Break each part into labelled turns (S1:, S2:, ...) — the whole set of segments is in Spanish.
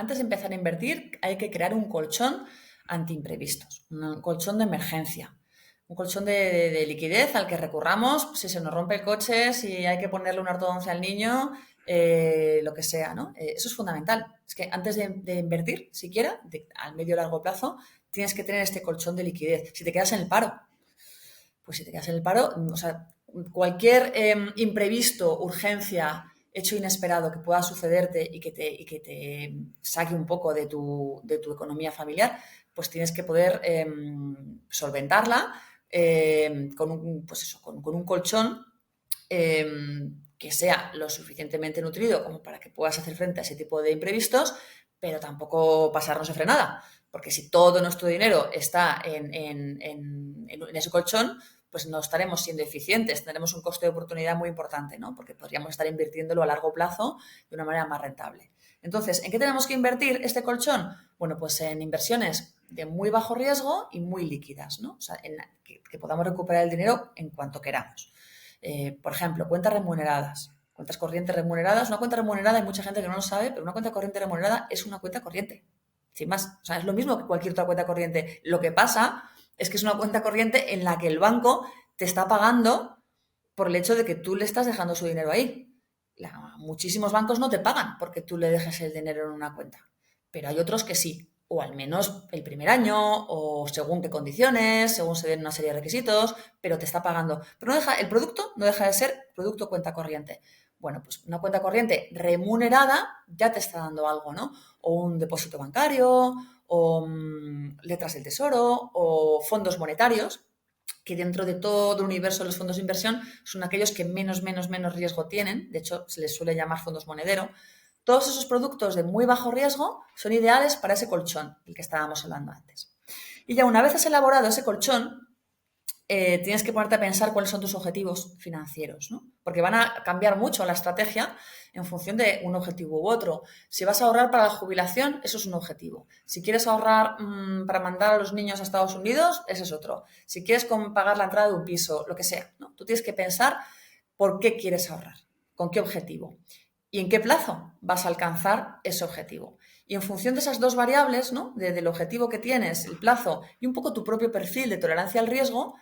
S1: antes de empezar a invertir hay que crear un colchón ante imprevistos, un colchón de emergencia, un colchón de liquidez al que recurramos si se nos rompe el coche, si hay que ponerle una ortodoncia al niño, lo que sea, ¿no? Eso es fundamental. Es que antes de invertir, siquiera, al medio o largo plazo, tienes que tener este colchón de liquidez. Si te quedas en el paro, pues si te quedas en el paro, o sea, cualquier imprevisto, urgencia, hecho inesperado que pueda sucederte y que te saque un poco de tu economía familiar, pues tienes que poder solventarla con un colchón que sea lo suficientemente nutrido como para que puedas hacer frente a ese tipo de imprevistos, pero tampoco pasarnos de frenada. Porque si todo nuestro dinero está en ese colchón, pues no estaremos siendo eficientes, tendremos un coste de oportunidad muy importante, ¿no? Porque podríamos estar invirtiéndolo a largo plazo de una manera más rentable. Entonces, ¿en qué tenemos que invertir este colchón? Bueno, pues en inversiones de muy bajo riesgo y muy líquidas, ¿no? O sea, que podamos recuperar el dinero en cuanto queramos. Por ejemplo, cuentas remuneradas, cuentas corrientes remuneradas. Una cuenta remunerada, hay mucha gente que no lo sabe, pero una cuenta corriente remunerada es una cuenta corriente. Sin más, o sea, es lo mismo que cualquier otra cuenta corriente. Lo que pasa es que es una cuenta corriente en la que el banco te está pagando por el hecho de que tú le estás dejando su dinero ahí. Muchísimos bancos no te pagan porque tú le dejes el dinero en una cuenta, pero hay otros que sí, o al menos el primer año, o según qué condiciones, según se den una serie de requisitos, pero te está pagando. Pero el producto no deja de ser producto cuenta corriente. Bueno, pues una cuenta corriente remunerada ya te está dando algo, ¿no? O un depósito bancario, o letras del tesoro, o fondos monetarios, que dentro de todo el universo de los fondos de inversión son aquellos que menos riesgo tienen. De hecho, se les suele llamar fondos monedero. Todos esos productos de muy bajo riesgo son ideales para ese colchón del que estábamos hablando antes. Y ya una vez has elaborado ese colchón, tienes que ponerte a pensar cuáles son tus objetivos financieros, ¿no? Porque van a cambiar mucho la estrategia en función de un objetivo u otro. Si vas a ahorrar para la jubilación, eso es un objetivo. Si quieres ahorrar para mandar a los niños a Estados Unidos, ese es otro. Si quieres pagar la entrada de un piso, lo que sea, ¿no? Tú tienes que pensar por qué quieres ahorrar, con qué objetivo y en qué plazo vas a alcanzar ese objetivo. Y en función de esas dos variables, ¿no? Del objetivo que tienes, el plazo y un poco tu propio perfil de tolerancia al riesgo,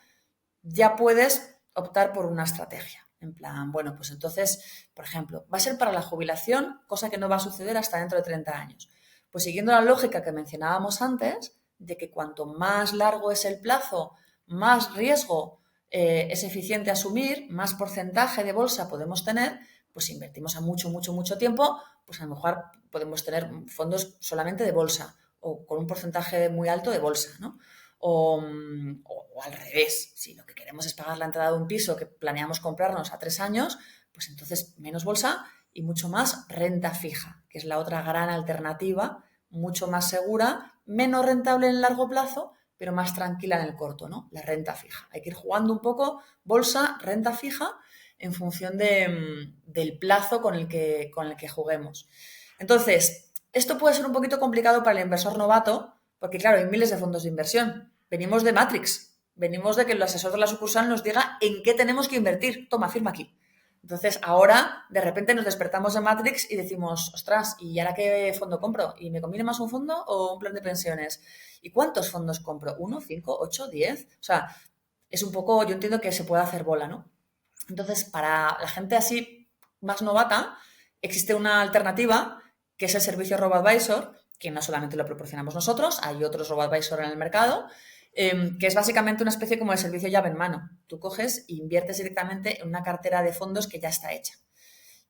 S1: ya puedes optar por una estrategia. En plan, bueno, pues entonces, por ejemplo, va a ser para la jubilación, cosa que no va a suceder hasta dentro de 30 años. Pues siguiendo la lógica que mencionábamos antes, de que cuanto más largo es el plazo, más riesgo es eficiente asumir, más porcentaje de bolsa podemos tener, pues si invertimos a mucho tiempo, pues a lo mejor podemos tener fondos solamente de bolsa o con un porcentaje muy alto de bolsa, ¿no? O al revés, si lo que queremos es pagar la entrada de un piso que planeamos comprarnos a 3 años, pues entonces menos bolsa y mucho más renta fija, que es la otra gran alternativa, mucho más segura, menos rentable en el largo plazo, pero más tranquila en el corto, ¿no? La renta fija. Hay que ir jugando un poco bolsa, renta fija, en función del plazo con el que juguemos. Entonces, esto puede ser un poquito complicado para el inversor novato, porque claro, hay miles de fondos de inversión. Venimos de Matrix, venimos de que el asesor de la sucursal nos diga en qué tenemos que invertir. Toma, firma aquí. Entonces, ahora, de repente nos despertamos de Matrix y decimos, ostras, ¿y ahora qué fondo compro? ¿Y me conviene más un fondo o un plan de pensiones? ¿Y cuántos fondos compro? ¿1, 5, 8, 10? O sea, es un poco, yo entiendo que se puede hacer bola, ¿no? Entonces, para la gente así más novata, existe una alternativa que es el servicio RoboAdvisor, que no solamente lo proporcionamos nosotros, hay otros RoboAdvisor en el mercado, que es básicamente una especie como el servicio llave en mano. Tú coges e inviertes directamente en una cartera de fondos que ya está hecha.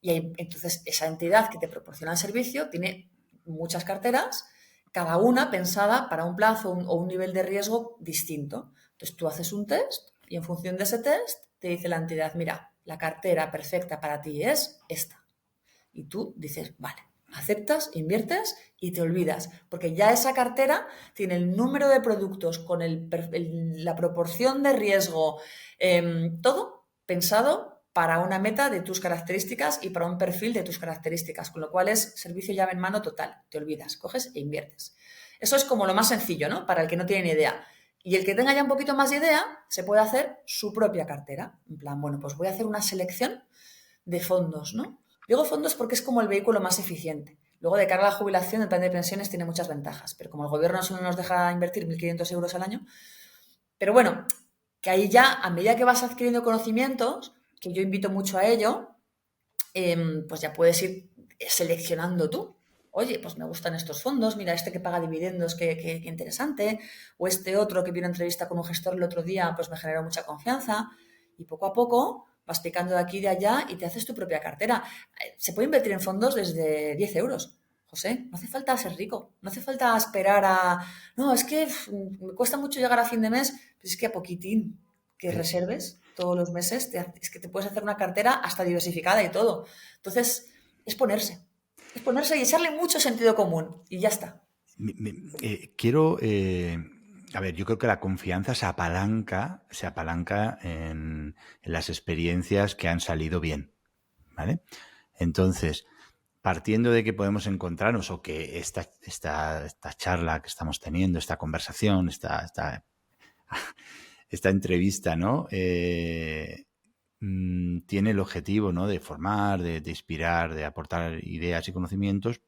S1: Y entonces esa entidad que te proporciona el servicio tiene muchas carteras, cada una pensada para un plazo o un nivel de riesgo distinto. Entonces tú haces un test y en función de ese test te dice la entidad, mira, la cartera perfecta para ti es esta. Y tú dices, vale, aceptas, inviertes y te olvidas, porque ya esa cartera tiene el número de productos con la proporción de riesgo, todo pensado para una meta de tus características y para un perfil de tus características, con lo cual es servicio llave en mano total. Te olvidas, coges e inviertes. Eso es como lo más sencillo, ¿no? Para el que no tiene ni idea. Y el que tenga ya un poquito más de idea, se puede hacer su propia cartera. En plan, bueno, pues voy a hacer una selección de fondos, ¿no? Digo fondos porque es como el vehículo más eficiente. Luego, de cara a la jubilación, el plan de pensiones tiene muchas ventajas, pero como el gobierno solo nos deja invertir 1.500 euros al año, pero bueno, que ahí ya, a medida que vas adquiriendo conocimientos, que yo invito mucho a ello, pues ya puedes ir seleccionando tú. Oye, pues me gustan estos fondos, mira, este que paga dividendos, qué interesante, o este otro que vi una entrevista con un gestor el otro día, pues me generó mucha confianza, y poco a poco vas picando de aquí y de allá y te haces tu propia cartera. Se puede invertir en fondos desde 10 euros. José, no hace falta ser rico, no hace falta esperar a... No, es que me cuesta mucho llegar a fin de mes, pues es que a poquitín que
S2: Eh,
S1: reserves todos los meses, es que te puedes hacer una cartera hasta diversificada y todo. Entonces, es ponerse y echarle mucho sentido común y ya está.
S2: quiero, a ver, yo creo que la confianza se apalanca en las experiencias que han salido bien, ¿vale? Entonces, partiendo de que podemos encontrarnos o que esta charla que estamos teniendo, esta conversación, esta entrevista, ¿no? Tiene el objetivo, ¿no? De formar, de inspirar, de aportar ideas y conocimientos,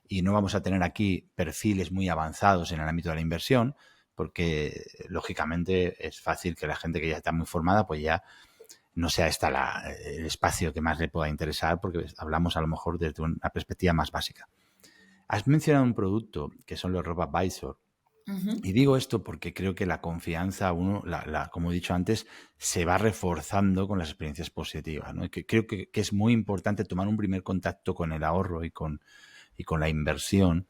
S2: y no vamos a tener aquí perfiles muy avanzados en el ámbito de la inversión, porque lógicamente es fácil que la gente que ya está muy formada pues ya no sea el espacio que más le pueda interesar, porque hablamos a lo mejor desde una perspectiva más básica. Has mencionado un producto que son los RoboAdvisor.
S1: Ujú.
S2: Y digo esto porque creo que la confianza, como he dicho antes, se va reforzando con las experiencias positivas, ¿no? Y que creo que es muy importante tomar un primer contacto con el ahorro y con la inversión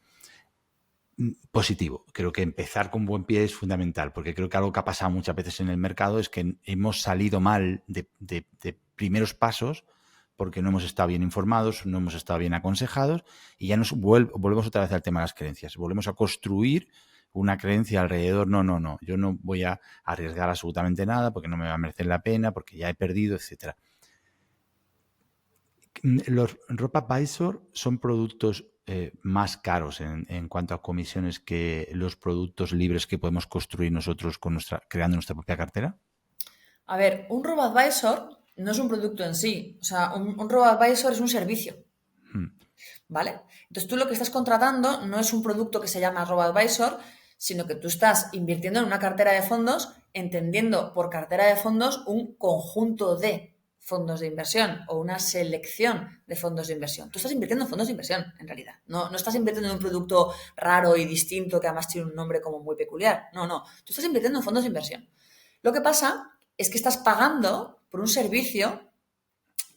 S2: positivo. Creo que empezar con buen pie es fundamental, porque creo que algo que ha pasado muchas veces en el mercado es que hemos salido mal de primeros pasos porque no hemos estado bien informados, no hemos estado bien aconsejados, y ya volvemos otra vez al tema de las creencias. Volvemos a construir una creencia alrededor, no, yo no voy a arriesgar absolutamente nada porque no me va a merecer la pena, porque ya he perdido, etcétera. Los RoboAdvisor son productos más caros en cuanto a comisiones que los productos libres que podemos construir nosotros creando nuestra propia cartera.
S1: A ver, un robo-advisor no es un producto en sí. O sea, un robo-advisor es un servicio,
S2: Hmm.
S1: ¿vale? Entonces tú lo que estás contratando no es un producto que se llama robo-advisor, sino que tú estás invirtiendo en una cartera de fondos, entendiendo por cartera de fondos un conjunto de fondos de inversión o una selección de fondos de inversión. Tú estás invirtiendo en fondos de inversión, en realidad. No estás invirtiendo en un producto raro y distinto que además tiene un nombre como muy peculiar. No. Tú estás invirtiendo en fondos de inversión. Lo que pasa es que estás pagando por un servicio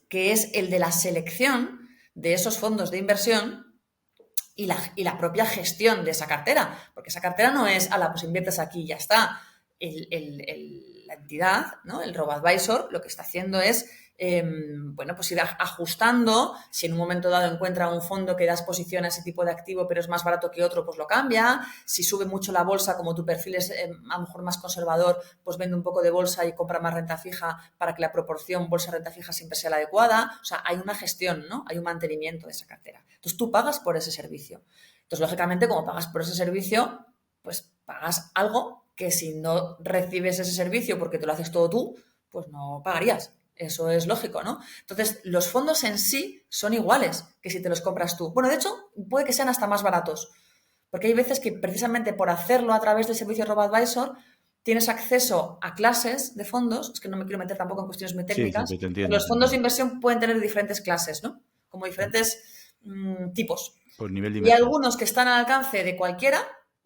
S1: que es el de la selección de esos fondos de inversión y la propia gestión de esa cartera, porque esa cartera no es, pues inviertes aquí y ya está. La entidad, ¿no? El robo-advisor, lo que está haciendo es bueno, pues ir ajustando. Si en un momento dado encuentra un fondo que da exposición a ese tipo de activo, pero es más barato que otro, pues lo cambia. Si sube mucho la bolsa, como tu perfil es a lo mejor más conservador, pues vende un poco de bolsa y compra más renta fija para que la proporción bolsa-renta fija siempre sea la adecuada. O sea, hay una gestión, ¿no? Hay un mantenimiento de esa cartera. Entonces tú pagas por ese servicio. Entonces, lógicamente, como pagas por ese servicio, pues pagas algo que si no recibes ese servicio porque te lo haces todo tú, pues no pagarías. Eso es lógico, ¿no? Entonces, los fondos en sí son iguales que si te los compras tú. Bueno, de hecho, puede que sean hasta más baratos, porque hay veces que precisamente por hacerlo a través del servicio RoboAdvisor tienes acceso a clases de fondos, es que no me quiero meter tampoco en cuestiones muy
S2: Sí, sí,
S1: técnicas,
S2: pero te
S1: pero
S2: entiendo,
S1: los
S2: te
S1: fondos de
S2: entiendo.
S1: inversión pueden tener diferentes clases, ¿no? Como diferentes tipos.
S2: Por nivel de
S1: Y
S2: inversión.
S1: algunos que están al alcance de cualquiera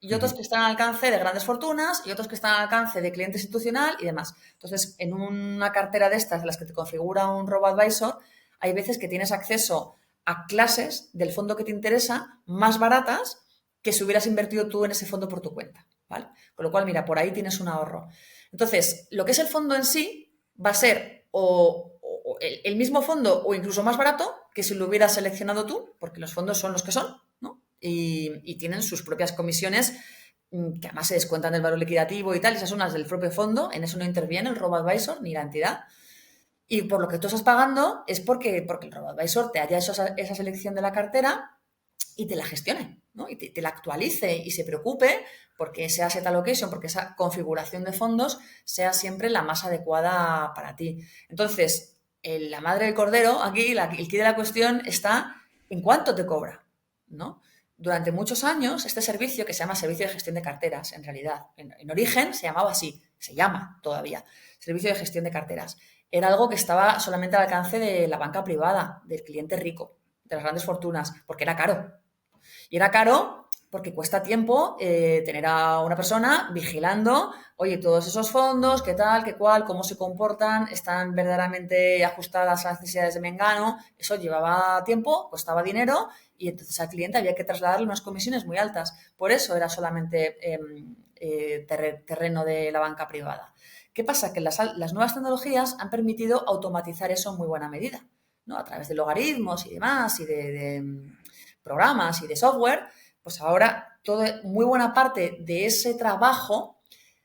S1: y otros
S2: Ujú.
S1: que están al alcance de grandes fortunas y otros que están al alcance de cliente institucional y demás. Entonces, en una cartera de estas, de las que te configura un robo-advisor, hay veces que tienes acceso a clases del fondo que te interesa más baratas que si hubieras invertido tú en ese fondo por tu cuenta, ¿vale? Con lo cual, mira, por ahí tienes un ahorro. Entonces, lo que es el fondo en sí va a ser o el mismo fondo o incluso más barato que si lo hubieras seleccionado tú, porque los fondos son los que son, ¿no? Y tienen sus propias comisiones que además se descuentan del valor liquidativo y tal, y esas son las del propio fondo, en eso no interviene el robo-advisor ni la entidad. Y por lo que tú estás pagando es porque el robo-advisor te haya hecho esa selección de la cartera y te la gestione, ¿no? Y te la actualice y se preocupe porque esa asset allocation, porque esa configuración de fondos sea siempre la más adecuada para ti. Entonces, la madre del cordero, aquí, el quid de la cuestión está en cuánto te cobra, ¿no? Durante muchos años, este servicio, que se llama Servicio de Gestión de Carteras, en realidad, en origen se llamaba así, se llama todavía, Servicio de Gestión de Carteras, era algo que estaba solamente al alcance de la banca privada, del cliente rico, de las grandes fortunas, porque era caro. Y era caro porque cuesta tiempo tener a una persona vigilando, oye, todos esos fondos, qué tal, qué cual, cómo se comportan, están verdaderamente ajustadas a las necesidades de Mengano. Eso llevaba tiempo, costaba dinero y entonces al cliente había que trasladarle unas comisiones muy altas. Por eso era solamente terreno de la banca privada. ¿Qué pasa? Que las nuevas tecnologías han permitido automatizar eso en muy buena medida, ¿no? A través de logaritmos y demás y de programas y de software, pues ahora muy buena parte de ese trabajo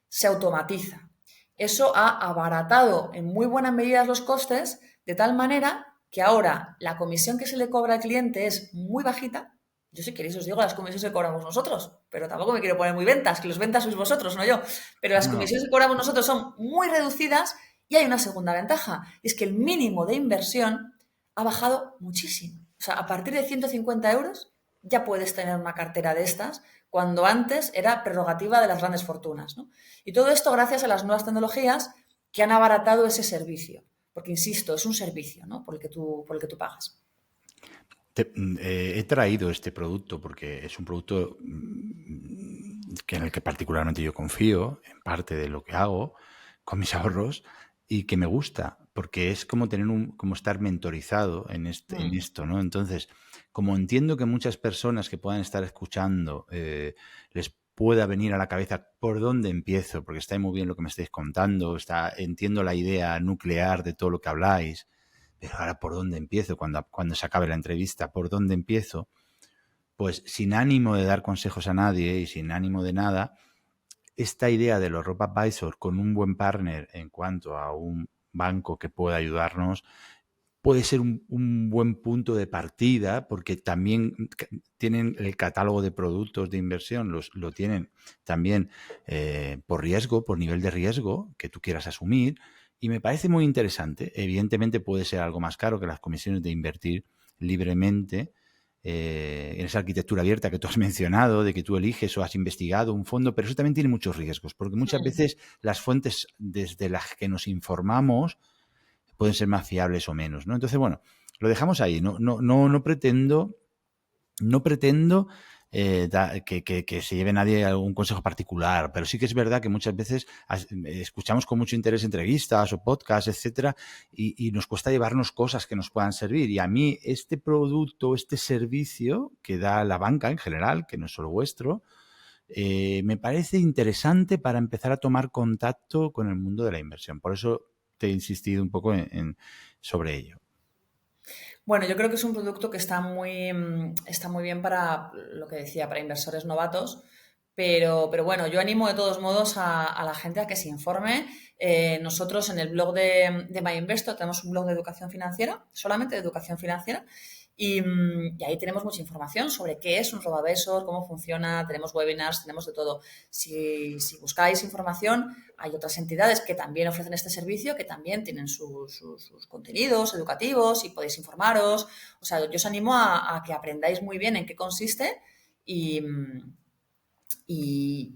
S1: se automatiza. Eso ha abaratado en muy buenas medidas los costes, de tal manera que ahora la comisión que se le cobra al cliente es muy bajita. Yo, si queréis, os digo las comisiones que cobramos nosotros, pero tampoco me quiero poner muy ventas, que los ventas sois vosotros, no yo. Pero las
S2: No,
S1: comisiones que cobramos nosotros son muy reducidas y hay una segunda ventaja, y es que el mínimo de inversión ha bajado muchísimo. O sea, a partir de 150 euros ya puedes tener una cartera de estas, cuando antes era prerrogativa de las grandes fortunas, ¿no? Y todo esto gracias a las nuevas tecnologías que han abaratado ese servicio. Porque, insisto, es un servicio, ¿no? Por el que tú pagas.
S2: He traído este producto porque es un producto en el que particularmente yo confío, en parte de lo que hago con mis ahorros, y que me gusta, porque es como como estar mentorizado en esto, ¿no? Entonces, como entiendo que muchas personas que puedan estar escuchando les pueda venir a la cabeza por dónde empiezo, porque está muy bien lo que me estáis contando, entiendo la idea nuclear de todo lo que habláis, pero ahora por dónde empiezo cuando se acabe la entrevista, por dónde empiezo, pues sin ánimo de dar consejos a nadie y sin ánimo de nada, esta idea de los robo-advisor con un buen partner en cuanto a un banco que pueda ayudarnos puede ser un buen punto de partida, porque también tienen el catálogo de productos de inversión, lo tienen también por riesgo, por nivel de riesgo que tú quieras asumir, y me parece muy interesante. Evidentemente puede ser algo más caro que las comisiones de invertir libremente en esa arquitectura abierta que tú has mencionado, de que tú eliges o has investigado un fondo, pero eso también tiene muchos riesgos, porque muchas veces las fuentes desde las que nos informamos pueden ser más fiables o menos, ¿no? Entonces, bueno, lo dejamos ahí. No pretendo que se lleve nadie a algún consejo particular, pero sí que es verdad que muchas veces escuchamos con mucho interés entrevistas o podcasts, etcétera, y nos cuesta llevarnos cosas que nos puedan servir. Y a mí este producto, este servicio que da la banca en general, que no es solo vuestro, me parece interesante para empezar a tomar contacto con el mundo de la inversión. Por eso te he insistido un poco sobre ello.
S1: Bueno, yo creo que es un producto que está muy bien para lo que decía, para inversores novatos, pero bueno, yo animo de todos modos a la gente a que se informe. Nosotros en el blog de MyInvestor tenemos un blog de educación financiera, solamente de educación financiera, y ahí tenemos mucha información sobre qué es un robo-advisor, cómo funciona, tenemos webinars, tenemos de todo. Si buscáis información, hay otras entidades que también ofrecen este servicio, que también tienen sus contenidos educativos y podéis informaros. O sea, yo os animo a que aprendáis muy bien en qué consiste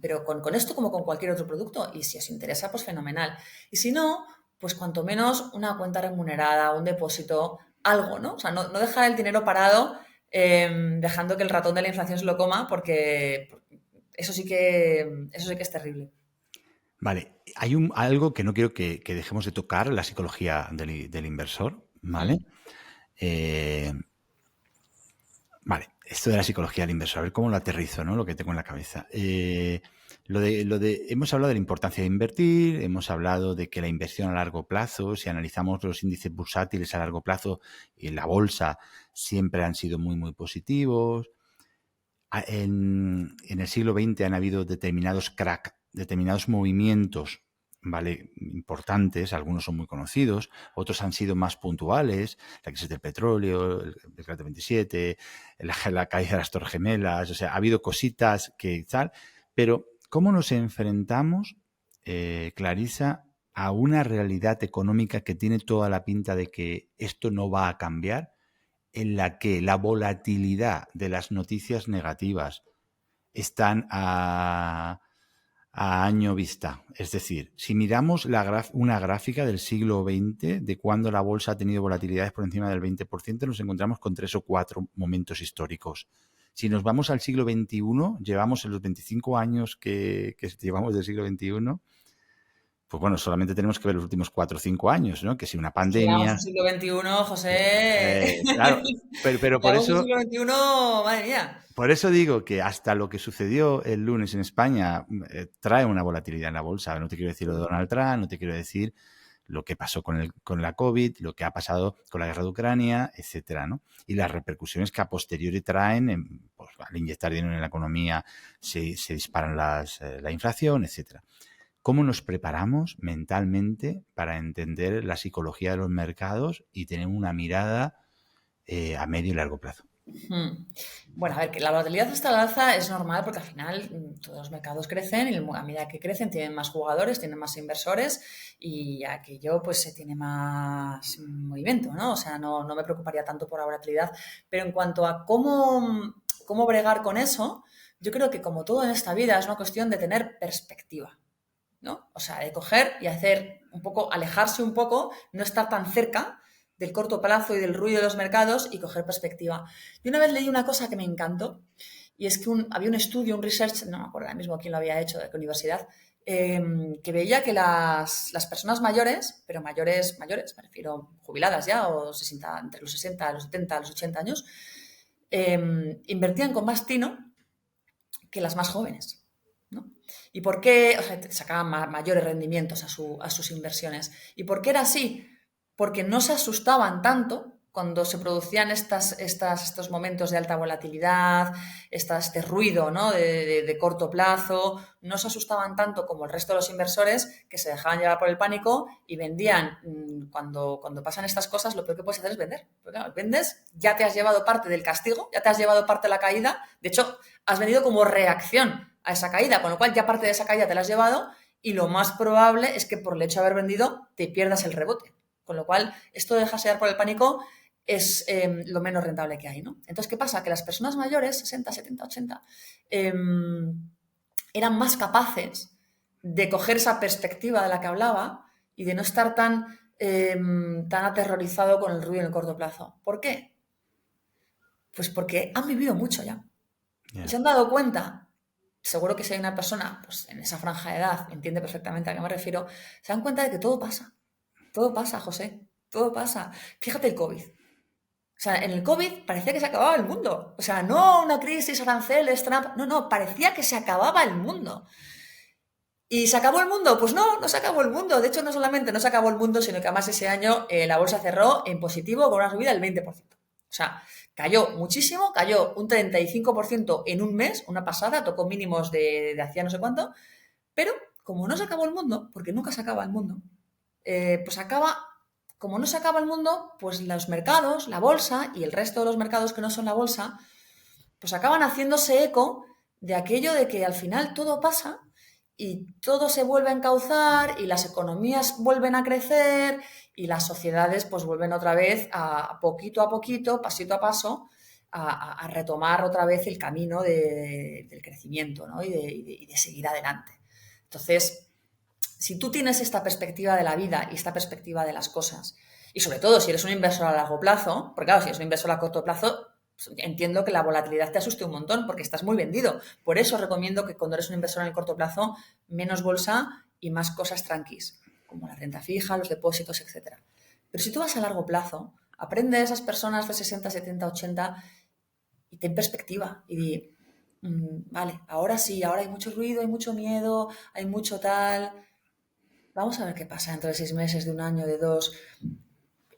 S1: pero con esto como con cualquier otro producto. Y si os interesa, pues fenomenal. Y si no, pues cuanto menos una cuenta remunerada, un depósito, algo, ¿no? O sea, no dejar el dinero parado dejando que el ratón de la inflación se lo coma, porque eso sí que es terrible.
S2: Vale, hay algo que no quiero que dejemos de tocar, la psicología del inversor, ¿vale? Vale, esto de la psicología del inversor, a ver cómo lo aterrizo, ¿no? Lo que tengo en la cabeza. Hemos hablado de la importancia de invertir, hemos hablado de que la inversión a largo plazo, si analizamos los índices bursátiles a largo plazo y la bolsa, siempre han sido muy, muy positivos. En el siglo XX han habido determinados movimientos, ¿vale? Importantes, algunos son muy conocidos, otros han sido más puntuales, la crisis del petróleo, el decreto 27, la caída de las Torres Gemelas, o sea, ha habido cositas que tal, pero ¿cómo nos enfrentamos, Clarisa, a una realidad económica que tiene toda la pinta de que esto no va a cambiar en la que la volatilidad de las noticias negativas están a año vista. Es decir, si miramos una gráfica del siglo XX de cuando la bolsa ha tenido volatilidades por encima del 20%, nos encontramos con 3 o 4 momentos históricos. Si nos vamos al siglo XXI, llevamos en los 25 años que llevamos del siglo XXI, pues bueno, solamente tenemos que ver los últimos 4 o 5 años, ¿no? Que si una
S1: Que llevamos
S2: pandemia...
S1: un siglo XXI, José.
S2: claro, pero por
S1: Llevamos un
S2: eso...
S1: siglo XXI, madre mía.
S2: Por eso digo que hasta lo que sucedió el lunes en España trae una volatilidad en la bolsa. No te quiero decir lo de Donald Trump, no te quiero decir lo que pasó con la COVID, lo que ha pasado con la guerra de Ucrania, etcétera, ¿no? Y las repercusiones que a posteriori traen, pues, al inyectar dinero en la economía se disparan la inflación, etcétera. ¿Cómo nos preparamos mentalmente para entender la psicología de los mercados y tener una mirada a medio y largo plazo?
S1: Bueno, a ver, que la volatilidad hasta el alza es normal porque al final todos los mercados crecen y a medida que crecen tienen más jugadores, tienen más inversores y aquello pues se tiene más movimiento, ¿no? O sea, no me preocuparía tanto por la volatilidad. Pero en cuanto a cómo bregar con eso, yo creo que como todo en esta vida es una cuestión de tener perspectiva, ¿no? O sea, de coger y hacer un poco, alejarse un poco, no estar tan cerca del corto plazo y del ruido de los mercados y coger perspectiva. Yo una vez leí una cosa que me encantó y es que había un estudio, un research, no me acuerdo ahora mismo quién lo había hecho, de qué universidad, que veía que las personas mayores, pero mayores, me refiero jubiladas ya, o 60, entre los 60, los 70, los 80 años, invertían con más tino que las más jóvenes, ¿no? ¿Y por qué? O sea, sacaban mayores rendimientos a sus inversiones. ¿Y por qué era así? Porque no se asustaban tanto cuando se producían estos momentos de alta volatilidad, este ruido, ¿no? de corto plazo, no se asustaban tanto como el resto de los inversores que se dejaban llevar por el pánico y vendían. Cuando pasan estas cosas, lo peor que puedes hacer es vender. Porque claro, vendes, ya te has llevado parte del castigo, ya te has llevado parte de la caída, de hecho, has venido como reacción a esa caída, con lo cual ya parte de esa caída te la has llevado y lo más probable es que por el hecho de haber vendido te pierdas el rebote. Con lo cual, esto de dejarse llevar por el pánico es lo menos rentable que hay, ¿no? Entonces, ¿qué pasa? Que las personas mayores, 60, 70, 80, eran más capaces de coger esa perspectiva de la que hablaba y de no estar tan aterrorizado con el ruido en el corto plazo. ¿Por qué? Pues porque han vivido mucho ya. Y se han dado cuenta, seguro que si hay una persona pues, en esa franja de edad, entiende perfectamente a qué me refiero, se dan cuenta de que todo pasa. Todo pasa, José, todo pasa. Fíjate el COVID. O sea, en el COVID parecía que se acababa el mundo. O sea, no una crisis, aranceles, Trump. No, parecía que se acababa el mundo. ¿Y se acabó el mundo? Pues no se acabó el mundo. De hecho, no solamente no se acabó el mundo, sino que además ese año la bolsa cerró en positivo con una subida del 20%. O sea, cayó muchísimo, cayó un 35% en un mes, una pasada, tocó mínimos de hacía no sé cuánto, pero como no se acabó el mundo, porque nunca se acaba el mundo, pues como no se acaba el mundo, pues los mercados, la bolsa y el resto de los mercados que no son la bolsa, pues acaban haciéndose eco de aquello de que al final todo pasa y todo se vuelve a encauzar y las economías vuelven a crecer y las sociedades pues vuelven otra vez a poquito, pasito a paso, a retomar otra vez el camino del crecimiento, ¿no? y de seguir adelante. Entonces, si tú tienes esta perspectiva de la vida y esta perspectiva de las cosas, y sobre todo si eres un inversor a largo plazo, porque claro, si eres un inversor a corto plazo, entiendo que la volatilidad te asuste un montón porque estás muy vendido. Por eso recomiendo que cuando eres un inversor en el corto plazo, menos bolsa y más cosas tranquis, como la renta fija, los depósitos, etc. Pero si tú vas a largo plazo, aprende a esas personas de 60, 70, 80 y ten perspectiva y di, vale, ahora sí, ahora hay mucho ruido, hay mucho miedo, hay mucho tal. Vamos a ver qué pasa dentro de 6 meses, de un año, de dos.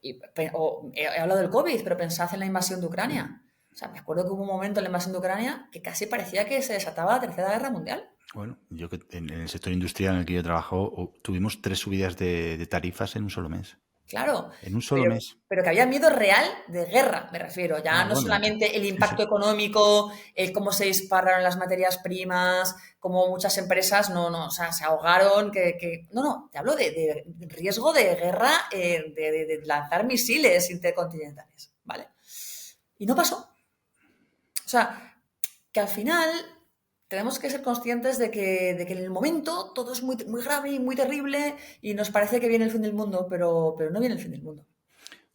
S1: He hablado del COVID, pero pensad en la invasión de Ucrania. O sea, me acuerdo que hubo un momento en la invasión de Ucrania que casi parecía que se desataba la Tercera Guerra Mundial.
S2: Bueno, yo que en el sector industrial en el que yo trabajo tuvimos 3 subidas de tarifas en un solo mes.
S1: Claro,
S2: En un solo mes.
S1: pero que había miedo real de guerra, me refiero. Ya no
S2: Bueno,
S1: solamente el
S2: sí, sí.
S1: impacto económico, el cómo se dispararon las materias primas, como muchas empresas o sea, se ahogaron. No, te hablo de riesgo de guerra, de lanzar misiles intercontinentales, ¿vale? Y no pasó. O sea, que al final tenemos que ser conscientes de que en el momento todo es muy, muy grave y muy terrible y nos parece que viene el fin del mundo, pero no viene el fin del mundo.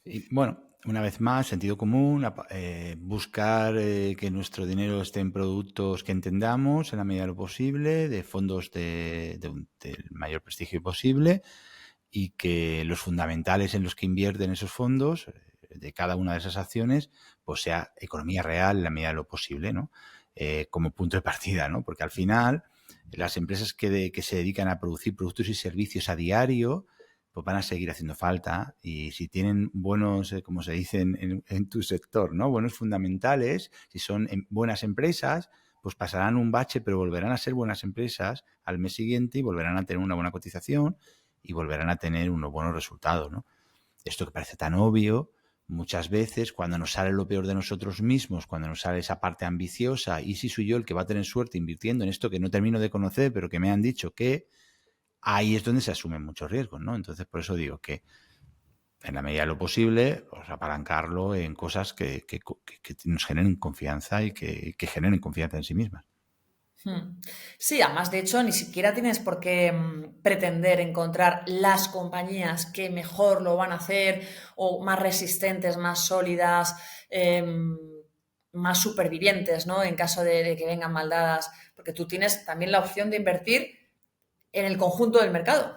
S2: Y bueno, una vez más, sentido común, buscar que nuestro dinero esté en productos que entendamos en la medida de lo posible, de fondos del mayor prestigio posible, y que los fundamentales en los que invierten esos fondos, de cada una de esas acciones, pues sea economía real en la medida de lo posible, ¿no? Como punto de partida, ¿no? Porque al final, las empresas que se dedican a producir productos y servicios a diario, pues van a seguir haciendo falta, y si tienen buenos, como se dice en tu sector, ¿no? Buenos fundamentales, si son buenas empresas, pues pasarán un bache, pero volverán a ser buenas empresas al mes siguiente y volverán a tener una buena cotización y volverán a tener unos buenos resultados, ¿no? Esto que parece tan obvio, muchas veces cuando nos sale lo peor de nosotros mismos, cuando nos sale esa parte ambiciosa, y si soy yo el que va a tener suerte invirtiendo en esto que no termino de conocer, pero que me han dicho que, ahí es donde se asumen muchos riesgos, ¿no? Entonces, por eso digo que en la medida de lo posible, pues apalancarlo en cosas que nos generen confianza y que generen confianza en sí mismas.
S1: Sí, además, de hecho, ni siquiera tienes por qué pretender encontrar las compañías que mejor lo van a hacer o más resistentes, más sólidas, más supervivientes, ¿no? En caso de que vengan mal dadas, porque tú tienes también la opción de invertir en el conjunto del mercado,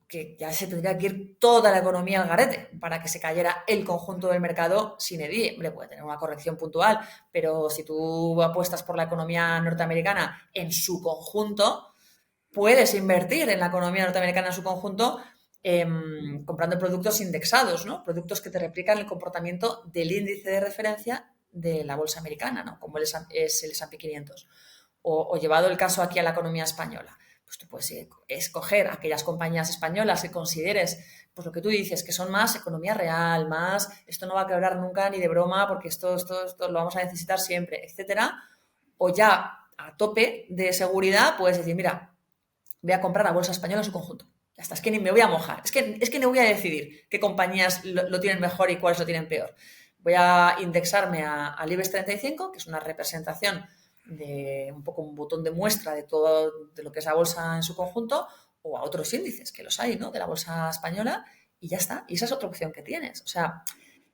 S1: que ya se tendría que ir toda la economía al garete para que se cayera el conjunto del mercado sin edie. Hombre, puede tener una corrección puntual, pero si tú apuestas por la economía norteamericana en su conjunto, puedes invertir en la economía norteamericana en su conjunto comprando productos indexados, ¿no? Productos que te replican el comportamiento del índice de referencia de la bolsa americana, ¿no? Como es el S&P 500. O llevado el caso aquí a la economía española, pues tú puedes escoger aquellas compañías españolas que consideres, pues lo que tú dices, que son más economía real, más esto no va a quebrar nunca ni de broma porque esto lo vamos a necesitar siempre, etcétera. O ya a tope de seguridad puedes decir, mira, voy a comprar a bolsa española en su conjunto. Ya está, es que ni me voy a mojar, es que no voy a decidir qué compañías lo tienen mejor y cuáles lo tienen peor. Voy a indexarme al IBEX 35, que es una representación de un poco un botón de muestra de todo de lo que es la bolsa en su conjunto, o a otros índices, que los hay, ¿no? De la bolsa española, y ya está. Y esa es otra opción que tienes. O sea,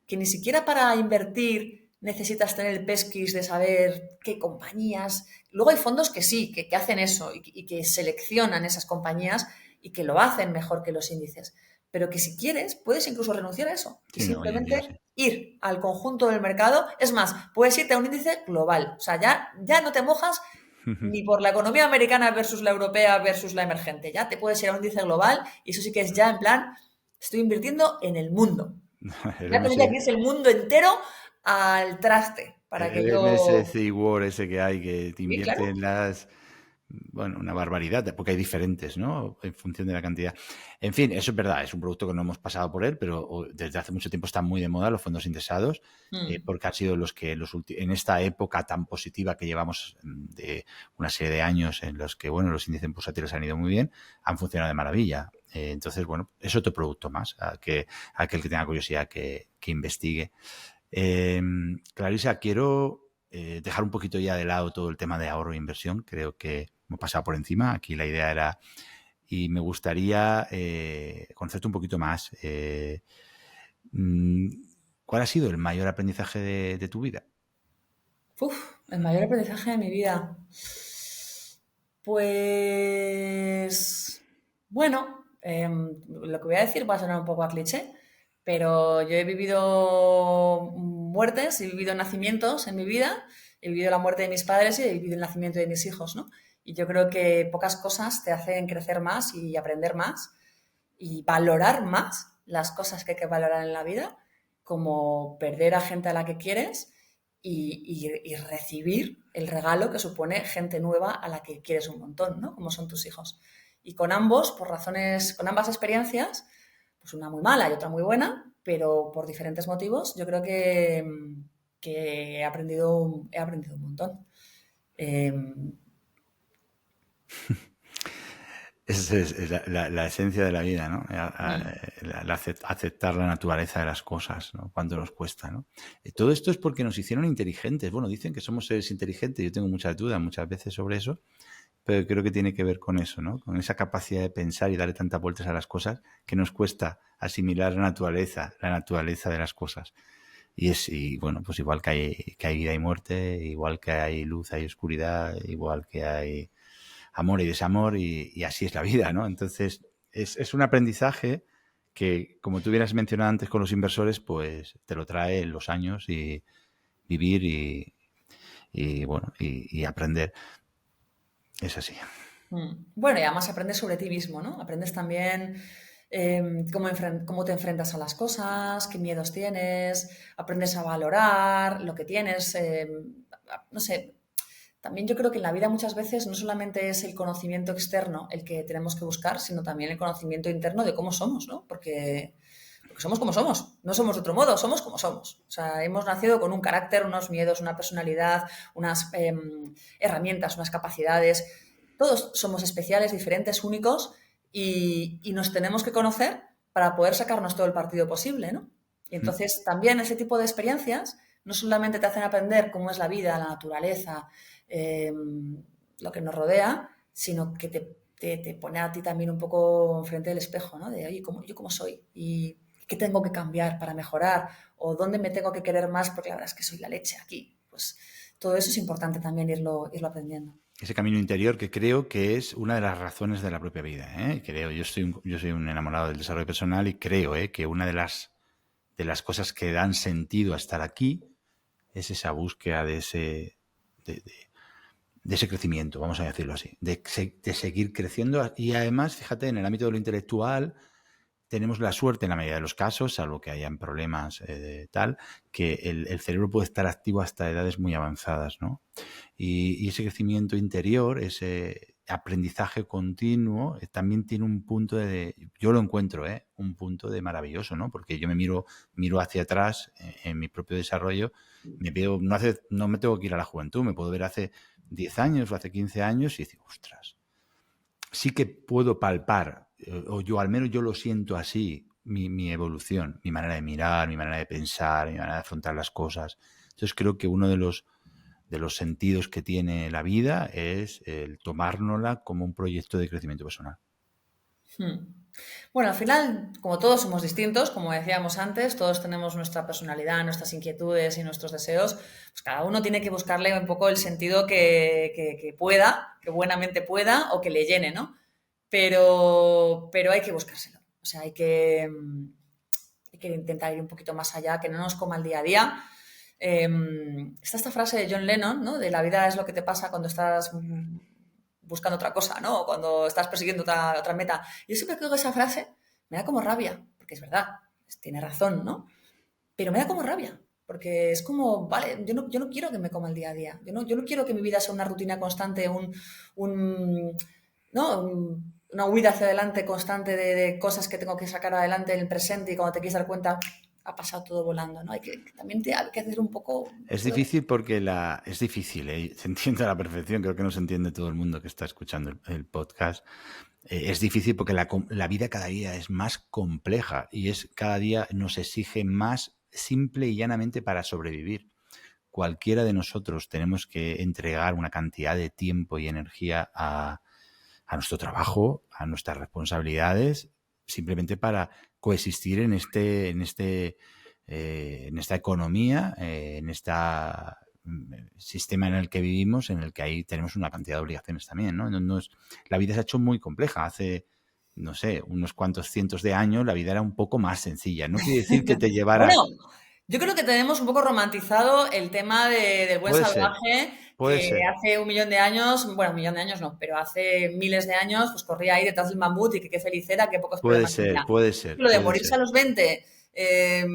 S1: que ni siquiera para invertir necesitas tener el pesquis de saber qué compañías. Luego hay fondos que sí, que hacen eso y que seleccionan esas compañías y que lo hacen mejor que los índices. Pero que si quieres, puedes incluso renunciar a eso y
S2: Sí, no, hoy en día sí.
S1: simplemente ir al conjunto del mercado. Es más, puedes irte a un índice global. O sea, ya no te mojas ni por la economía americana versus la europea versus la emergente. Ya te puedes ir a un índice global y eso sí que es ya en plan, estoy invirtiendo en el mundo.
S2: El
S1: Ya tendría que
S2: MS,
S1: irse el mundo entero al traste para que
S2: el
S1: yo...
S2: MSCI World ese que hay, que te
S1: Sí,
S2: invierte
S1: claro.
S2: en las... Bueno, una barbaridad, porque hay diferentes, ¿no? En función de la cantidad. En fin, eso es verdad, es un producto que no hemos pasado por él, pero desde hace mucho tiempo están muy de moda los fondos indexados,
S1: Mm.
S2: porque han sido los que en esta época tan positiva que llevamos, de una serie de años en los que, bueno, los índices bursátiles han ido muy bien, han funcionado de maravilla. Entonces, bueno, es otro producto más que aquel que tenga curiosidad que investigue. Clarisa, quiero dejar un poquito ya de lado todo el tema de ahorro e inversión. Creo que hemos pasado por encima. Aquí la idea era, y me gustaría conocerte un poquito más. Mm, ¿Cuál ha sido el mayor aprendizaje de tu vida?
S1: El mayor aprendizaje de mi vida. Pues, bueno, lo que voy a decir va a sonar un poco a cliché, pero yo he vivido muertes, he vivido nacimientos en mi vida, he vivido la muerte de mis padres y he vivido el nacimiento de mis hijos, ¿no? Y yo creo que pocas cosas te hacen crecer más y aprender más y valorar más las cosas que hay que valorar en la vida, como perder a gente a la que quieres y recibir el regalo que supone gente nueva a la que quieres un montón, ¿no? Como son tus hijos. Y con ambos, por razones, con ambas experiencias, pues una muy mala y otra muy buena, pero por diferentes motivos, yo creo que he aprendido un montón. Eh,
S2: Es la esencia de la vida, ¿no?
S1: Mm,
S2: Aceptar la naturaleza de las cosas, ¿no? Cuánto nos cuesta, ¿no? Todo esto es porque nos hicieron inteligentes. Bueno, dicen que somos seres inteligentes. Yo tengo muchas dudas muchas veces sobre eso, pero creo que tiene que ver con eso, ¿no? Con esa capacidad de pensar y darle tantas vueltas a las cosas que nos cuesta asimilar la naturaleza de las cosas. Y bueno, pues igual que hay vida y muerte, igual que hay luz, hay oscuridad, igual que hay amor y desamor, y así es la vida, ¿no? Entonces, es un aprendizaje que, como tú hubieras mencionado antes con los inversores, pues te lo trae los años y vivir bueno, y aprender. Es así.
S1: Bueno, y además aprendes sobre ti mismo, ¿no? Aprendes también cómo te enfrentas a las cosas, qué miedos tienes, aprendes a valorar lo que tienes, no sé. También yo creo que en la vida muchas veces no solamente es el conocimiento externo el que tenemos que buscar, sino también el conocimiento interno de cómo somos, ¿no? Porque somos como somos, no somos de otro modo, somos como somos. O sea, hemos nacido con un carácter, unos miedos, una personalidad, unas herramientas, unas capacidades. Todos somos especiales, diferentes, únicos y nos tenemos que conocer para poder sacarnos todo el partido posible, ¿no? Y entonces también ese tipo de experiencias no solamente te hacen aprender cómo es la vida, la naturaleza, eh, lo que nos rodea, sino que te pone a ti también un poco enfrente del espejo, ¿no? De, oye, ¿yo cómo soy? ¿Y qué tengo que cambiar para mejorar? ¿O dónde me tengo que querer más? Porque la verdad es que soy la leche aquí. Pues todo eso es importante también irlo aprendiendo.
S2: Ese camino interior que creo que es una de las razones de la propia vida, ¿eh? Creo, yo soy un enamorado del desarrollo personal y creo, que una de las cosas que dan sentido a estar aquí es esa búsqueda de, de ese crecimiento, vamos a decirlo así, de seguir creciendo. Y además, fíjate, en el ámbito de lo intelectual tenemos la suerte, en la mayoría de los casos, salvo que hayan problemas tal, que el cerebro puede estar activo hasta edades muy avanzadas, ¿no? Y ese crecimiento interior, ese aprendizaje continuo, también tiene un punto yo lo encuentro, un punto de maravilloso, ¿no? Porque yo miro hacia atrás en mi propio desarrollo, me veo, no me tengo que ir a la juventud, me puedo ver hace 10 años o hace 15 años y decir, ostras, sí que puedo palpar, o yo al menos yo lo siento así, mi evolución, mi manera de mirar, mi manera de pensar, mi manera de afrontar las cosas. Entonces creo que uno de los sentidos que tiene la vida es el tomárnosla como un proyecto de crecimiento personal.
S1: Hmm. Bueno, al final, como todos somos distintos, como decíamos antes, todos tenemos nuestra personalidad, nuestras inquietudes y nuestros deseos, pues cada uno tiene que buscarle un poco el sentido que pueda, que buenamente pueda o que le llene, ¿no? Pero hay que buscárselo. O sea, hay que intentar ir un poquito más allá, que no nos coma el día a día. Está esta frase de John Lennon, ¿no? De la vida es lo que te pasa cuando estás buscando otra cosa, ¿no? O cuando estás persiguiendo otra meta. Yo siempre que oigo esa frase me da como rabia, porque es verdad, tiene razón, ¿no? Pero me da como rabia, porque es como, vale, yo no quiero que me coma el día a día, yo no quiero que mi vida sea una rutina constante, un ¿no? Una huida hacia adelante constante de cosas que tengo que sacar adelante en el presente y cuando te quieres dar cuenta ha pasado todo volando, ¿no? También hay que hacer un poco...
S2: Es difícil porque es difícil, se entiende a la perfección, creo que no se entiende todo el mundo que está escuchando el podcast. Es difícil porque la vida cada día es más compleja y cada día nos exige más simple y llanamente para sobrevivir. Cualquiera de nosotros tenemos que entregar una cantidad de tiempo y energía a nuestro trabajo, a nuestras responsabilidades, simplemente para coexistir en esta economía, en este sistema en el que vivimos, en el que ahí tenemos una cantidad de obligaciones también, ¿no? La vida se ha hecho muy compleja. Hace, no sé, unos cuantos cientos de años la vida era un poco más sencilla. No quiere decir que te
S1: Bueno,
S2: llevara...
S1: yo creo que tenemos un poco romantizado el tema del buen
S2: Puede ser,
S1: salvaje
S2: puede
S1: que
S2: ser,
S1: hace un millón de años, bueno, un millón de años no, pero hace miles de años, pues corría ahí detrás del mamut y que qué feliz era, qué pocos
S2: puede
S1: problemas tenía.
S2: ser, puede ser,
S1: Lo de
S2: puede
S1: morirse a
S2: ser,
S1: los 20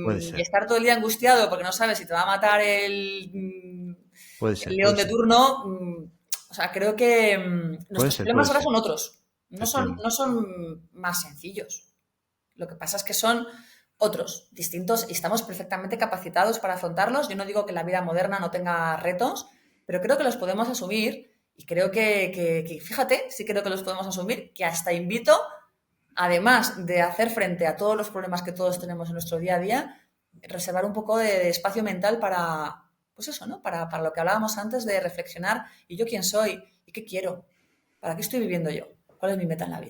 S2: puede
S1: y
S2: ser,
S1: estar todo el día angustiado porque no sabes si te va a matar
S2: puede
S1: el
S2: ser,
S1: león
S2: puede
S1: de
S2: ser,
S1: turno, o sea, creo que
S2: puede
S1: nuestros
S2: ser,
S1: problemas
S2: puede
S1: ahora
S2: ser,
S1: son otros,
S2: efectivamente.
S1: no son más sencillos. Lo que pasa es que son otros, distintos, y estamos perfectamente capacitados para afrontarlos. Yo no digo que la vida moderna no tenga retos, pero creo que los podemos asumir Y creo que, fíjate, sí creo que los podemos asumir, que hasta invito, además de hacer frente a todos los problemas que todos tenemos en nuestro día a día, reservar un poco de espacio mental para, pues eso, ¿no? Para lo que hablábamos antes de reflexionar, ¿y yo quién soy? ¿Y qué quiero? ¿Para qué estoy viviendo yo? ¿Cuál es mi meta en la vida?